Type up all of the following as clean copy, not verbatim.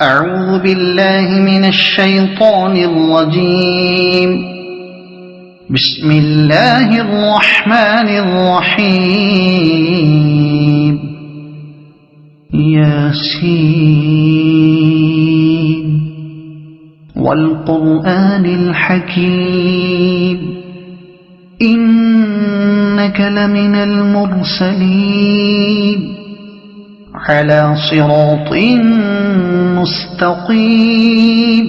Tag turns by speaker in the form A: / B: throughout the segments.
A: أعوذ بالله من الشيطان الرجيم. بسم الله الرحمن الرحيم. ياسين والقرآن الحكيم إنك لمن المرسلين على صراط مستقيم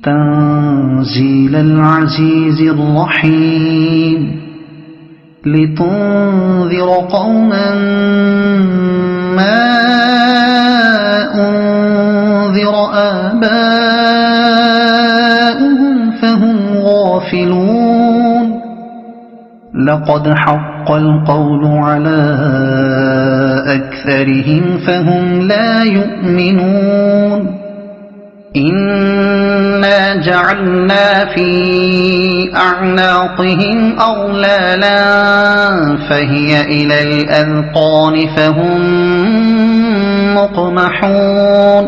A: تنزيل العزيز الرحيم لتنذر قوما ما أنذر آباؤهم فهم غافلون. لقد حق القول على أكثرهم فهم لا يؤمنون. إنا جعلنا في أعناقهم أغلالا فهي إلى الأذقان فهم مقمحون.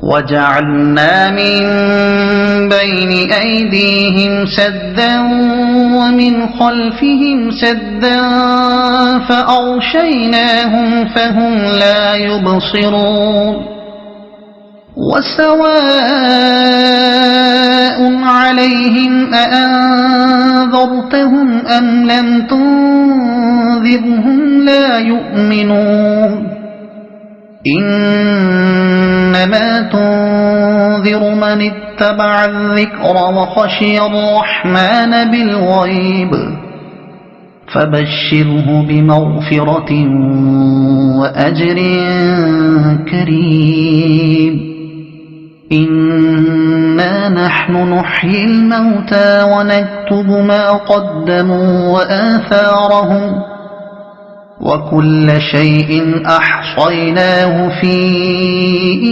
A: وجعلنا من بين أيديهم سدا ومن خلفهم سدا فأغشيناهم فهم لا يبصرون. وسواء عليهم أأنذرتهم أم لم تنذرهم لا يؤمنون. إنما تنذر من اتبع الذكر وخشي الرحمن بالغيب فبشره بمغفرة وأجر كريم. إنا نحن نحيي الموتى ونكتب ما قدموا وآثارهم وكل شيء أحصيناه في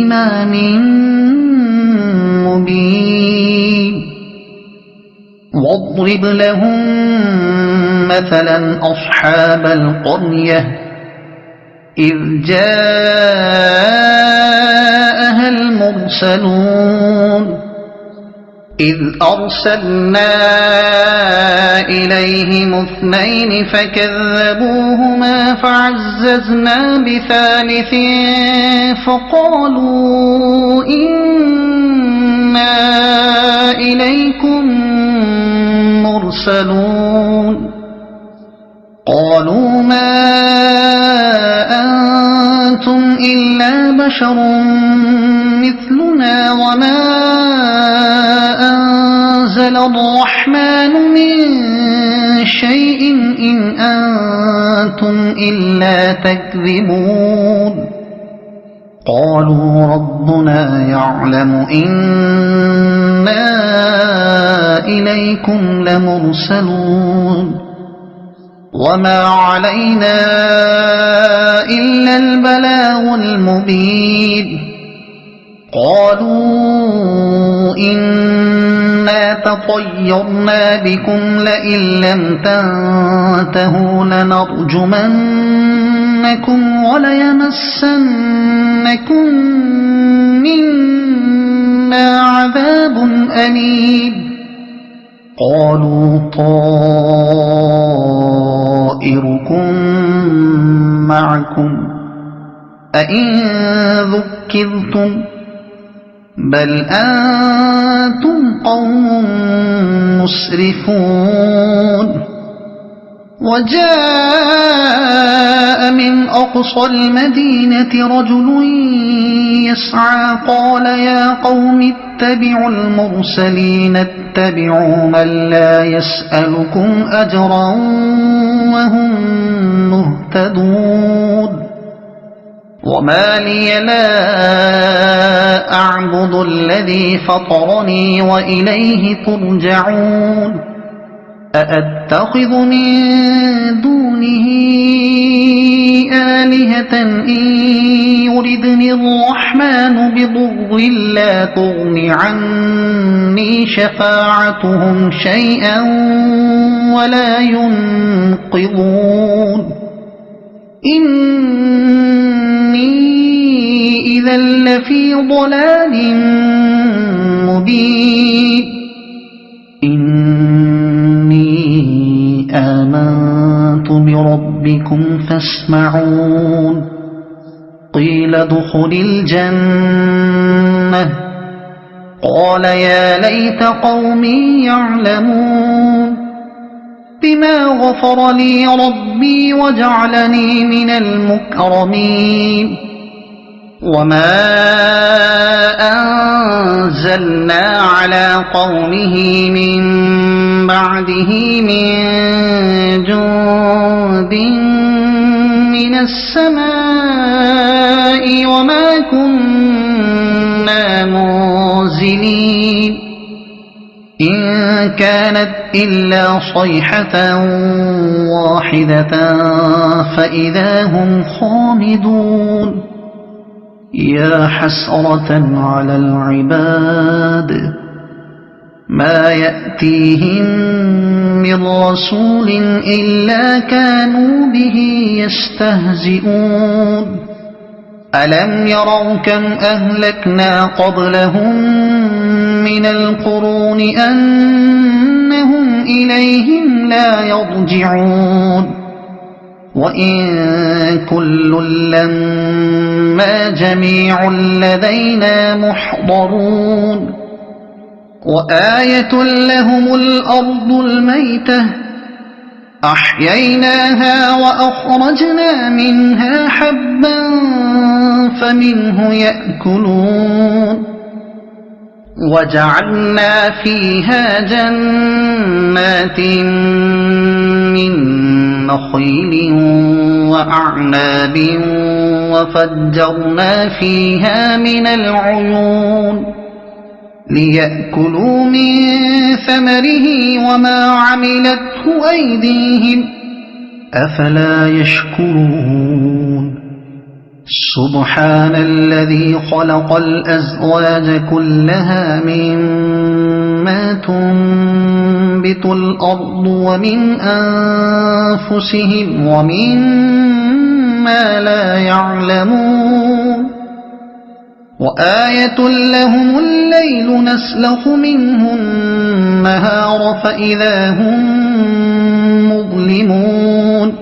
A: إمام مبين. واضرب لهم مثلا أصحاب القرية إذ جاءها المرسلون إذ أرسلنا إليهم اثنين فكذبوهما فعززنا بثالث فقالوا إنا إليكم مرسلون. قالوا ما أنتم إلا بشر مثلنا وما أنزل الرحمن من شيء إن أنتم إلا تكذبون. قالوا ربنا يعلم إنا إليكم لمرسلون وما علينا إلا البلاغ المبين. قالوا إنا تطيرنا بكم لئن لم تنتهوا لنرجمنكم وليمسنكم منا عذاب أليم. قالوا طائركم معكم أئن ذكرتم بل أنتم قوم مسرفون. وجاء من أقصى المدينة رجل يسعى قال يا قوم اتبعوا المرسلين اتبعوا من لا يسألكم أجرا وهم مهتدون. وما لي لا أعبد الذي فطرني وإليه ترجعون. أأتخذ من دونه آلهة إن يردني الرحمن بضر لا تغن عني شفاعتهم شيئا ولا ينقذون. إني إذا لفي ضلال مبين إني آمنت بربكم فاسمعون قيل ادخل الجنة قال يا ليت قومي يعلمون بما غفر لي ربي وجعلني من المكرمين وما أنزلنا على قومه من بعده من جند من السماء وما كنا منزلين إن كانت إلا صيحة واحدة فإذا هم خامدون يا حسرة على العباد ما يأتيهم من رسول إلا كانوا به يستهزئون ألم يروا كم أهلكنا قبلهم من القرون أنهم إليهم لا يرجعون وإن كل لما جميع لدينا محضرون وآية لهم الأرض الميتة أحييناها وأخرجنا منها حبا فمنه يأكلون وجعلنا فيها جنات من نخيل وأعناب وفجرنا فيها من العيون ليأكلوا من ثمره وما عملته أيديهم أفلا يشكرون سبحان الذي خلق الأزواج كلها مما تنبت الأرض ومن أنفسهم ومما لا يعلمون وآية لهم الليل نسلخ منه النهار فإذا هم مظلمون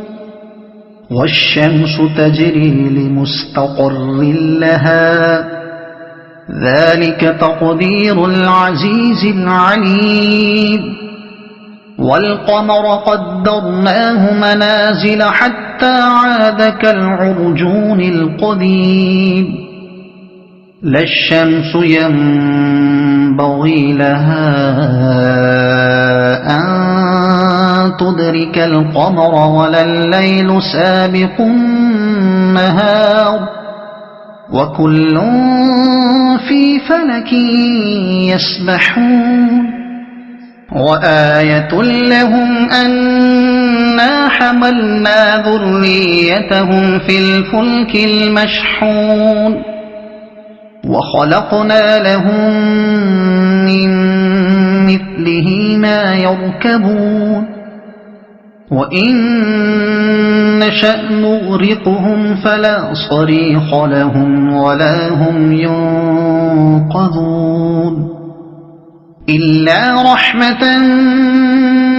A: والشمس تجري لمستقر لها ذلك تقدير العزيز العليم والقمر قدرناه منازل حتى عاد كالعرجون القديم لا الشمس ينبغي لها أن تدرك القمر ولا الليل سابق النهار وكل في فلك يسبحون وآية لهم أنا حملنا ذريتهم في الفلك المشحون وخلقنا لهم من مثله ما يركبون وإن نشأ نغرقهم فلا صريخ لهم ولا هم ينقذون إلا رحمة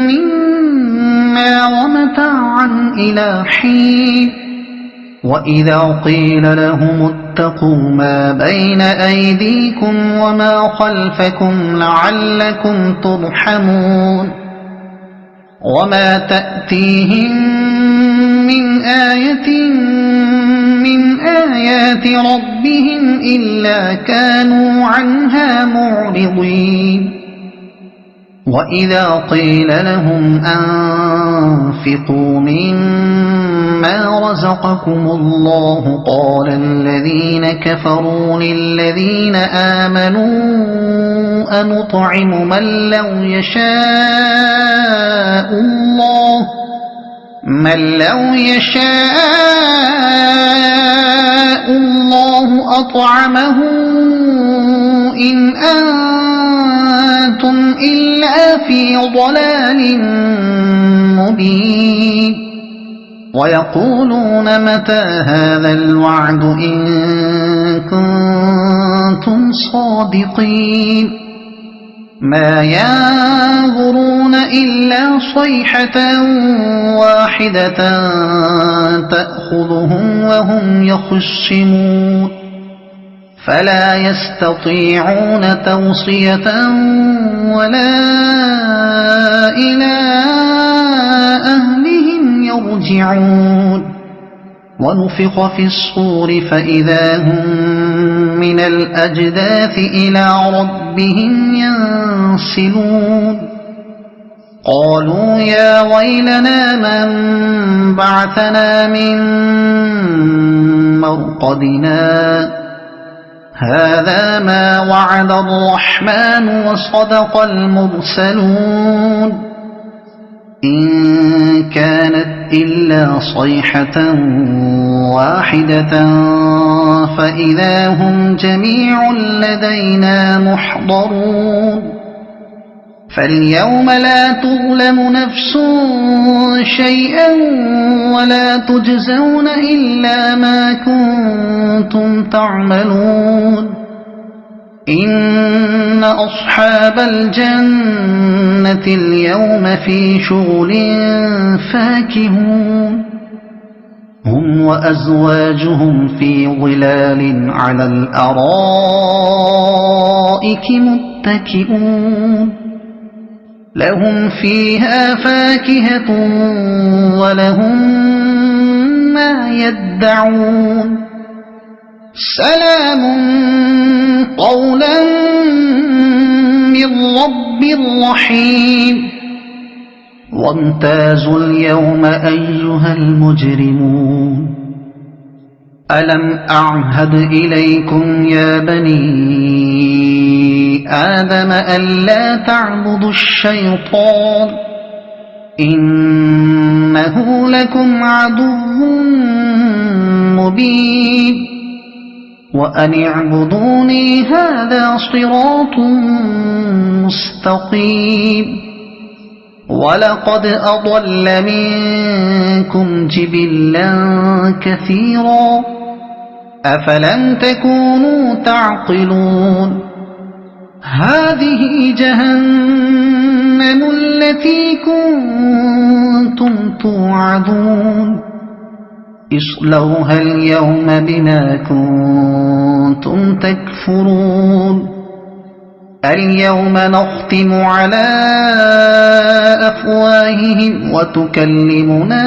A: منا ومتاعا إلى حين وإذا قيل لهم اتقوا ما بين أيديكم وما خلفكم لعلكم ترحمون وما تأتيهم من آية من آيات ربهم إلا كانوا عنها معرضين وإذا قيل لهم أنفقوا مما رزقكم الله قال الذين كفروا للذين آمنوا أنطعم من لو يشاء الله أطعمه إن أنتم إلا في ضلال مبين ويقولون متى هذا الوعد إن كنتم صادقين ما ينظرون إلا صيحة واحدة تأخذهم وهم يخصمون فلا يستطيعون توصية ولا إلى أهلهم يرجعون ونفخ في الصور فإذا هم من الأجداث إلى ربهم ينسلون قالوا يا ويلنا من بعثنا من مرقدنا هذا ما وعد الرحمن وصدق المرسلون إن كانت إلا صيحة واحدة فإذا هم جميع لدينا محضرون فاليوم لا تظلم نفس شيئا ولا تجزون إلا ما كنتم تعملون إن أصحاب الجنة اليوم في شغل فاكهون هم وأزواجهم في ظلال على الأرائك متكئون لهم فيها فاكهة ولهم ما يدعون سلام قولا من رب رحيم وامتازوا اليوم أيها المجرمون ألم أعهد إليكم يا بني آدم ألا تعبدوا الشيطان إنه لكم عدو مبين وأن اعبدوني هذا صراط مستقيم ولقد أضل منكم جبلا كثيرا أفلم تكونوا تعقلون هذه جهنم التي كنتم توعدون اصلوها اليوم بما كنتم تكفرون اليوم نختم على أفواههم وتكلمنا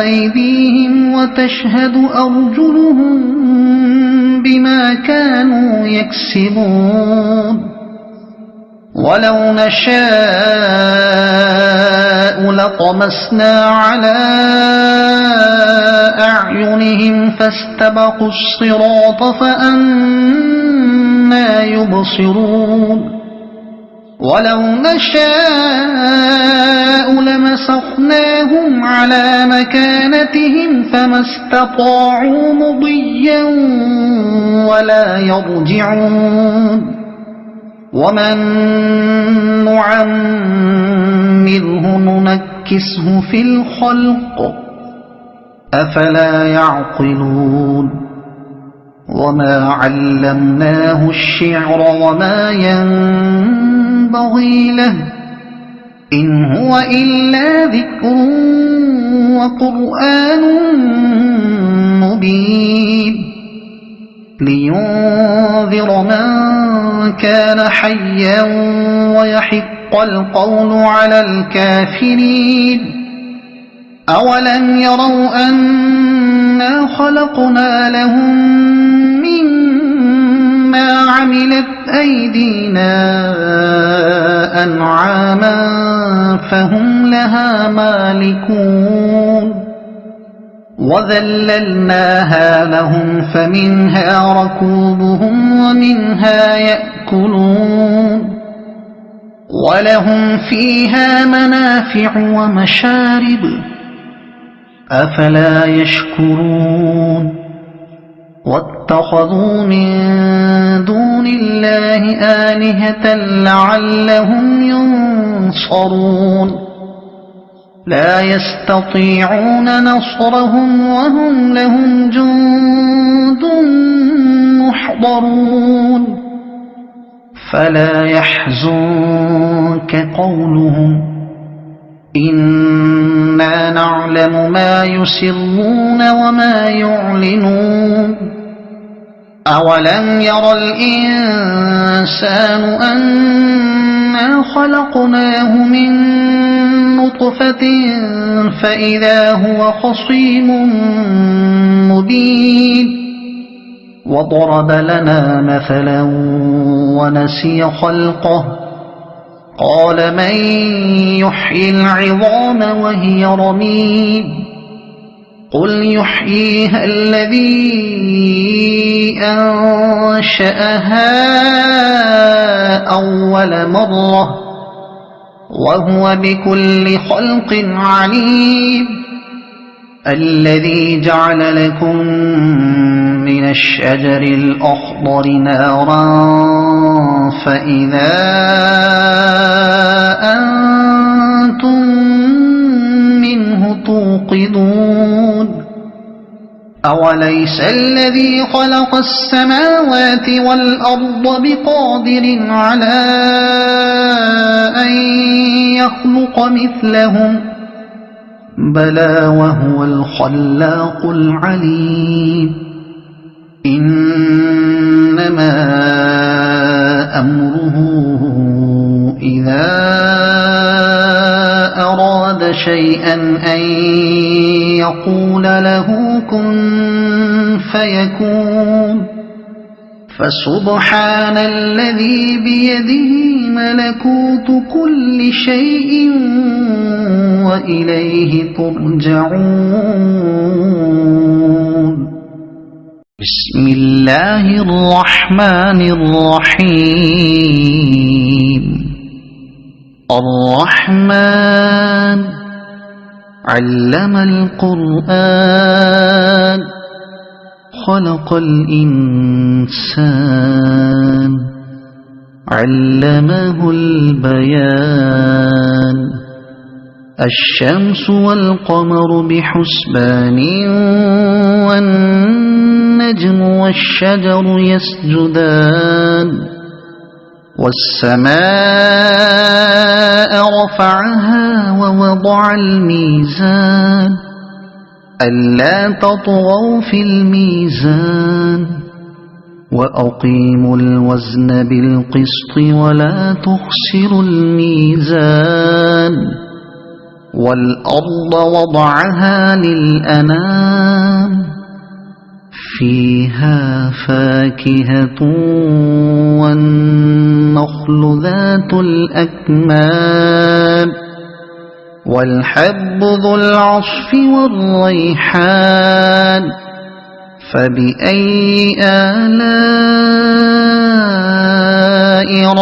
A: أيديهم وتشهد أرجلهم بما كانوا يكسبون ولو نشاء لطمسنا على أعينهم فاستبقوا الصراط فأنى يبصرون ولو نشاء لمسخناهم على مكانتهم فما استطاعوا مضيا ولا يرجعون ومن نعمره ننكسه في الخلق أفلا يعقلون وما علمناه الشعر وما ينبغي له إن هو إلا ذكر وقرآن مبين لينذر من كان حيا ويحق القول على الكافرين أولم يروا أنا خلقنا لهم مما عملت أيدينا أنعاما فهم لها مالكون وذللناها لهم فمنها ركوبهم ومنها يأكلون ولهم فيها منافع ومشارب أفلا يشكرون واتخذوا من دون الله آلهة لعلهم ينصرون لا يستطيعون نصرهم وهم لهم جند محضرون فلا يحزنك قولهم إنا نعلم ما يسرون وما يعلنون أولم ير الإنسان أنا خلقناه من نطفة فإذا هو خصيم مبين وضرب لنا مثلا ونسي خلقه قال من يحيي العظام وهي رميم قل يحييها الذي أنشأها أول مرة وهو بكل خلق عليم الذي جعل لكم من الشجر الأخضر نارا فإذا أنتم منه توقدون أوليس الذي خلق السماوات والأرض بقادر على أن يخلق مثلهم بلى وهو الخلاق العليم إنما أمره إذا أراد شيئا أن يقول له كن فيكون فسبحان الذي بيده ملكوت كل شيء وإليه ترجعون بسم الله الرحمن الرحيم الرحمن علم القرآن خلق الإنسان علمه البيان الشمس والقمر بحسبان والنجم والشجر يسجدان والسماء رفعها ووضع الميزان ألا تطغوا في الميزان وأقيموا الوزن بالقسط ولا تخسروا الميزان والأرض وضعها للأنام فيها فاكهة والنخل ذات الأكمام والحب ذو العصف والريحان فبأي آلاء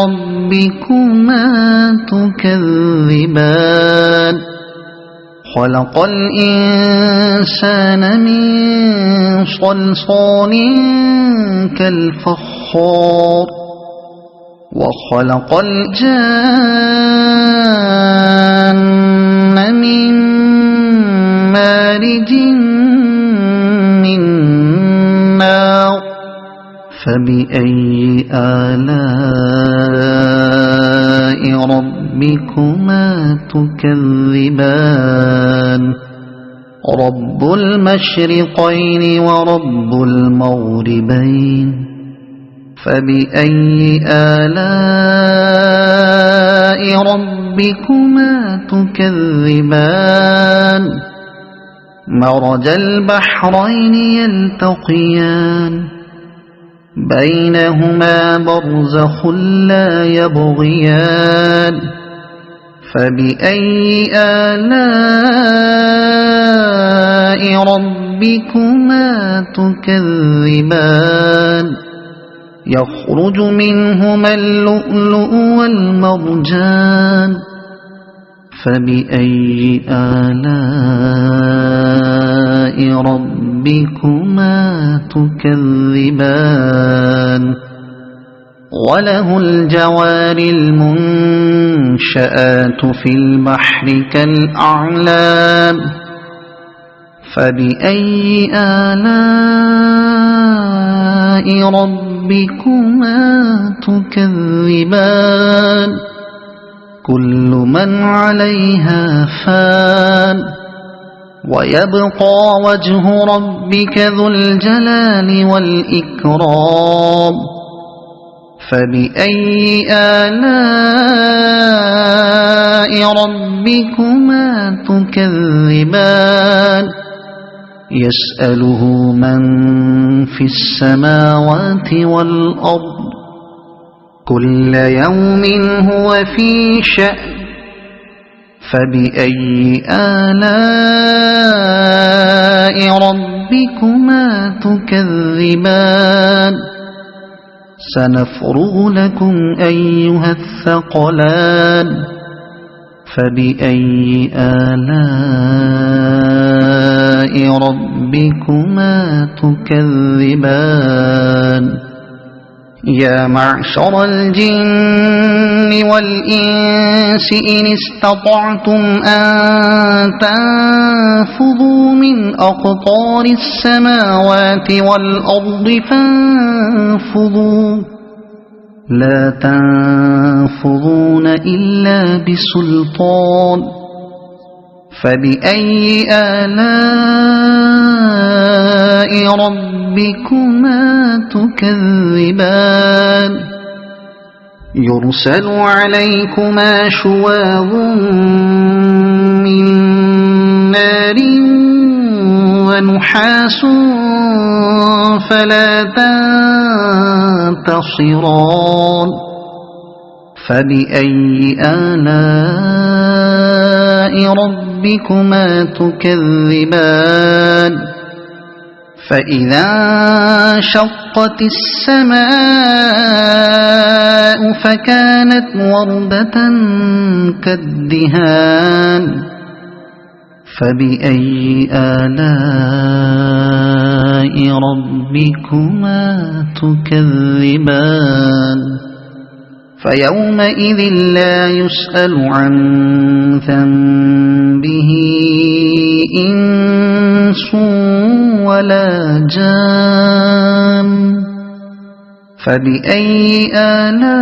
A: ربكما تكذبان خلق الإنسان من صلصال كالفخار وخلق الجان من مارج من نار فبأي آلاء ربكما تكذبان رب المشرقين ورب المغربين فبأي آلاء ربكما تكذبان مرج البحرين يلتقيان بينهما برزخ لا يبغيان فبأي آلاء ربكما تكذبان يخرج منهما اللؤلؤ والمرجان فبأي آلاء ربكما تكذبان وله الجوار المنشآت في البحر كالأعلام فبأي آلاء ربكما تكذبان كل من عليها فان ويبقى وجه ربك ذو الجلال والإكرام فبأي آلاء ربكما تكذبان يسأله من في السماوات والأرض كل يوم هو في شأن فبأي آلاء ربكما تكذبان سنفرغ لكم أيها الثقلان فبأي آلاء ربكما تكذبان يا معشر الجن والإنس إن استطعتم أن تنفذوا من أقطار السماوات والأرض فانفذوا لا تنفذون إلا بسلطان فبأي آلاء ربكما تكذبان يرسل عليكما شواظ من نار ونحاس فلا تنتصران فبأي آلاء ربكما تكذبان فإذا انشقت السماء فكانت وردة كالدهان فبأي آلاء ربكما تكذبان فيومئذ لا يسأل عن ذنبه إنس ولا جان فبأي آلاء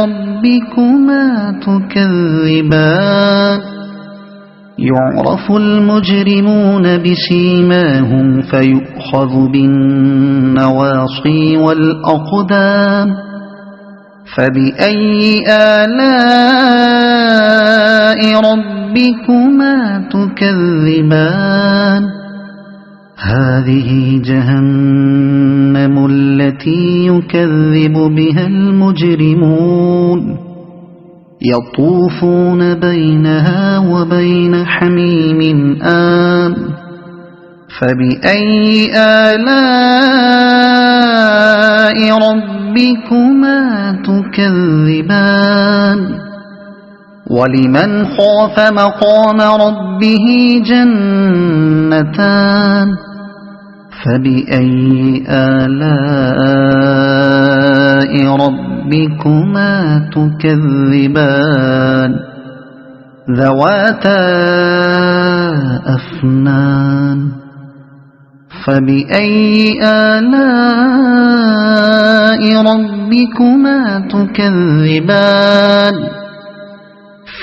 A: ربكما تكذبان يعرف المجرمون بسيماهم فيؤخذ بالنواصي والأقدام فبأي آلاء ربكما تكذبان هذه جهنم التي يكذب بها المجرمون يطوفون بينها وبين حميم آن فبأي آلاء ربكما تكذبان ولمن خاف مقام ربه جنتان فبأي آلاء ربكما تكذبان ذواتا أفنان فبأي آلاء ربكما تكذبان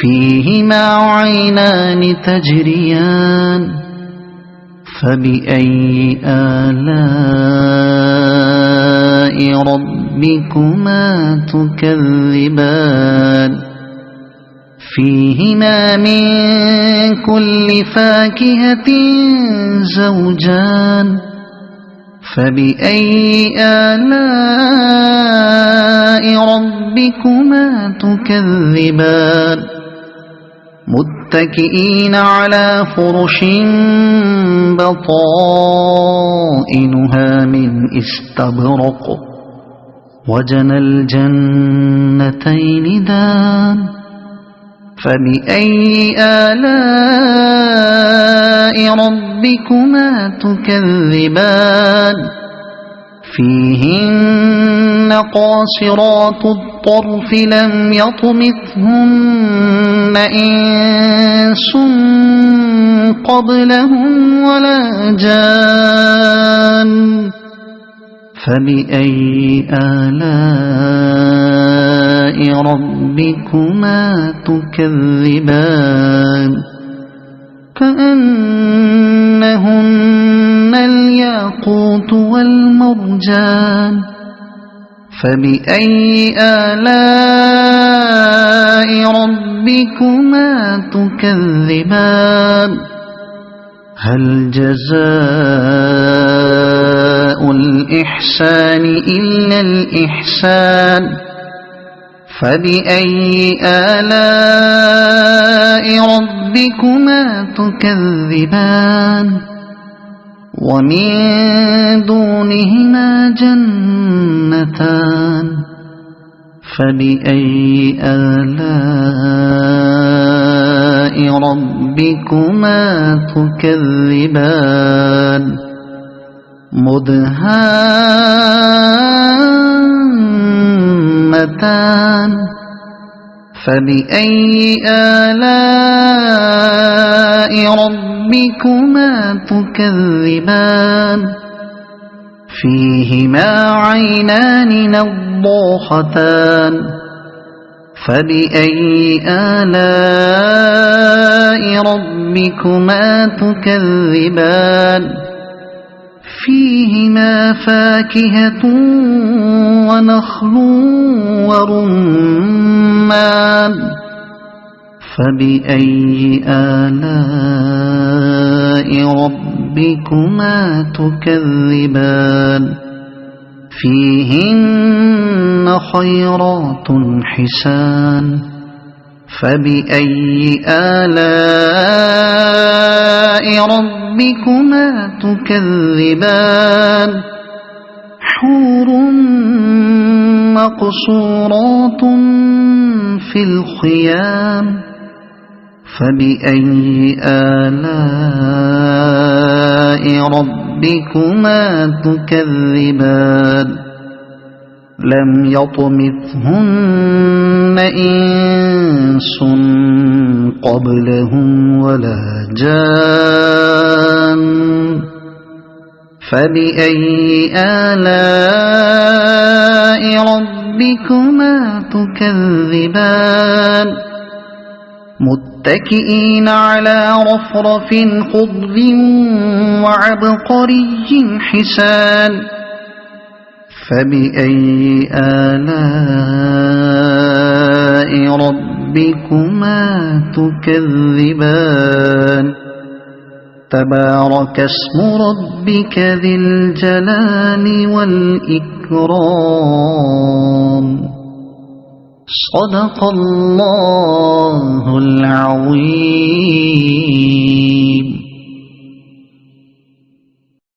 A: فيهما عينان تجريان فبأي آلاء ربكما تكذبان فيهما من كل فاكهة زوجان فبأي آلاء ربكما تكذبان متكئين على فرش بطائنها من استبرق وجنى الجنتين دان فبأي آلاء ربكما تكذبان فيهن قاصرات الطرف لم يطمثهن إنس قبلهم ولا جان فبأي آلاء ربكما تكذبان كأنهن الياقوت والمرجان فبأي آلاء ربكما تكذبان هل جزاء الإحسان إلا الإحسان فبأي آلاء ربكما تكذبان ومن دونهما جنتان فبأي آلاء ربكما تكذبان مدهامتان فبأي آلاء ربكما تكذبان فيهما عينان نضاختان فبأي آلاء ربكما تكذبان فيهما فاكهة ونخل ورمان فبأي آلاء ربكما تكذبان فيهن خيرات حسان فبأي آلاء ربكما تكذبان حور مقصورات في الخيام فبأي آلاء ربكما تكذبان لم يطمثهن إنس قبلهم ولا جان فبأي آلاء ربكما تكذبان متكئين على رفرف خضر وعبقري حسان فبأي آلاء ربكما تكذبان تبارك اسم ربك ذي الجلال والإكرام صدق الله العظيم.